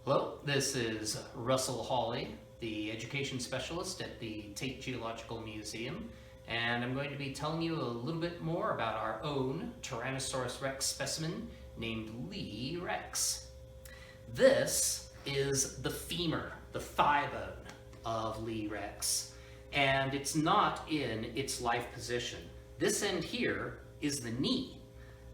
Hello, this is Russell Hawley, the education specialist at the Tate Geological Museum, and I'm going to be telling you a little bit more about our own Tyrannosaurus rex specimen named Lee Rex. This is the femur, the thigh bone of Lee Rex, and it's not in its life position. This end here is the knee,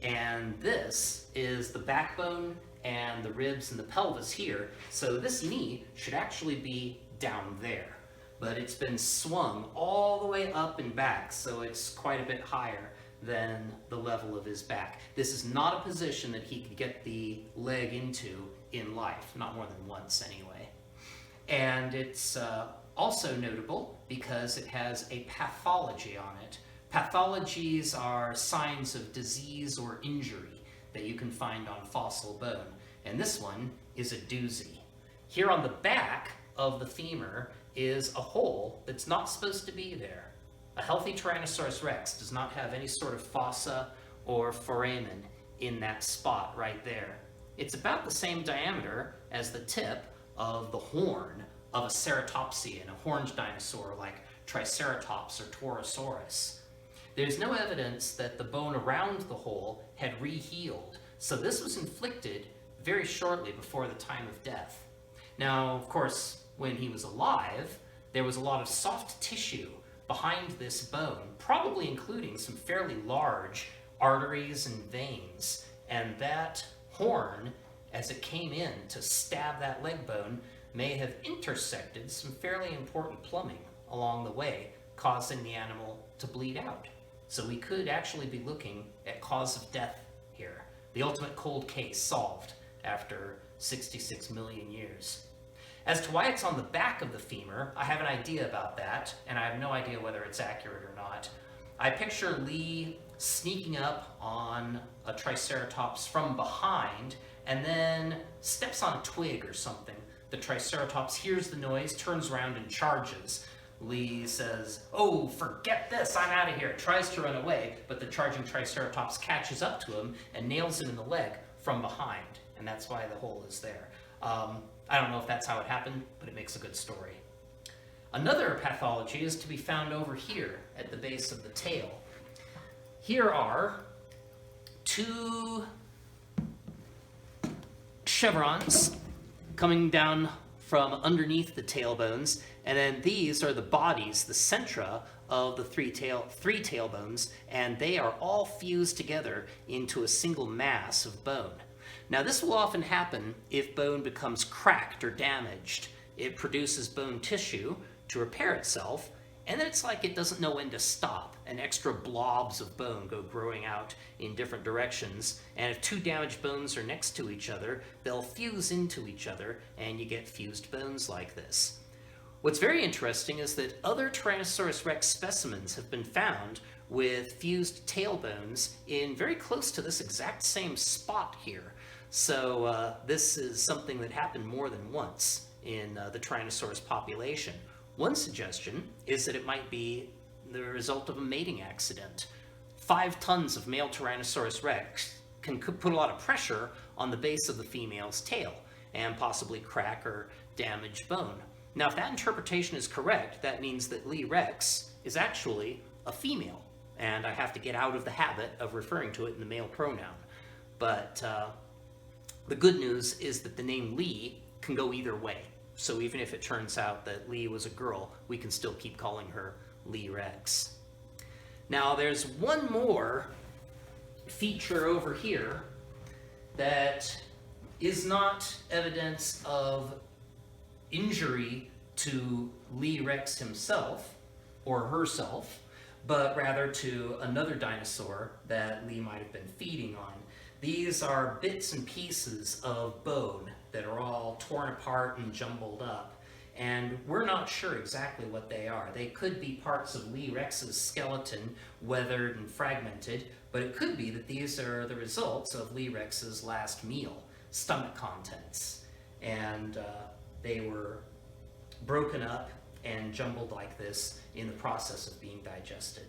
and this is the backbone and the ribs and the pelvis here. So this knee should actually be down there, but it's been swung all the way up and back, so it's quite a bit higher than the level of his back. This is not a position that he could get the leg into in life, not more than once anyway. And it's also notable because it has a pathology on it. Pathologies are signs of disease or injury that you can find on fossil bone, and this one is a doozy. Here on the back of the femur is a hole that's not supposed to be there. A healthy Tyrannosaurus rex does not have any sort of fossa or foramen in that spot right there. It's about the same diameter as the tip of the horn of a ceratopsian, a horned dinosaur like Triceratops or Torosaurus. There's no evidence that the bone around the hole had re-healed, so this was inflicted very shortly before the time of death. Now, of course, when he was alive, there was a lot of soft tissue behind this bone, probably including some fairly large arteries and veins, and that horn, as it came in to stab that leg bone, may have intersected some fairly important plumbing along the way, causing the animal to bleed out. So we could actually be looking at cause of death here. The ultimate cold case solved after 66 million years. As to why it's on the back of the femur, I have an idea about that, and I have no idea whether it's accurate or not. I picture Lee sneaking up on a Triceratops from behind and then steps on a twig or something. The Triceratops hears the noise, turns around and charges. Lee says, "Oh, forget this, I'm out of here," tries to run away, but the charging Triceratops catches up to him and nails him in the leg from behind, and that's why the hole is there. I don't know if that's how it happened, but it makes a good story. Another pathology is to be found over here at the base of the tail. Here are two chevrons coming down from underneath the tailbones, and then these are the bodies, the centra of the three tailbones, and they are all fused together into a single mass of bone. Now, this will often happen if bone becomes cracked or damaged. It produces bone tissue to repair itself, and then it's like it doesn't know when to stop, and extra blobs of bone go growing out in different directions, and if two damaged bones are next to each other, they'll fuse into each other, and you get fused bones like this. What's very interesting is that other Tyrannosaurus rex specimens have been found with fused tailbones in very close to this exact same spot here. So this is something that happened more than once in the Tyrannosaurus population. One suggestion is that it might be the result of a mating accident. 5 tons of male Tyrannosaurus rex can put a lot of pressure on the base of the female's tail and possibly crack or damage bone. Now, if that interpretation is correct, that means that Lee Rex is actually a female, and I have to get out of the habit of referring to it in the male pronoun. But the good news is that the name Lee can go either way. So even if it turns out that Lee was a girl, we can still keep calling her Lee Rex. Now, there's one more feature over here that is not evidence of injury to Lee Rex himself or herself, but rather to another dinosaur that Lee might have been feeding on. These are bits and pieces of bone that are all torn apart and jumbled up, and we're not sure exactly what they are. They could be parts of Lee Rex's skeleton, weathered and fragmented, but it could be that these are the results of Lee Rex's last meal, stomach contents, and they were broken up and jumbled like this in the process of being digested.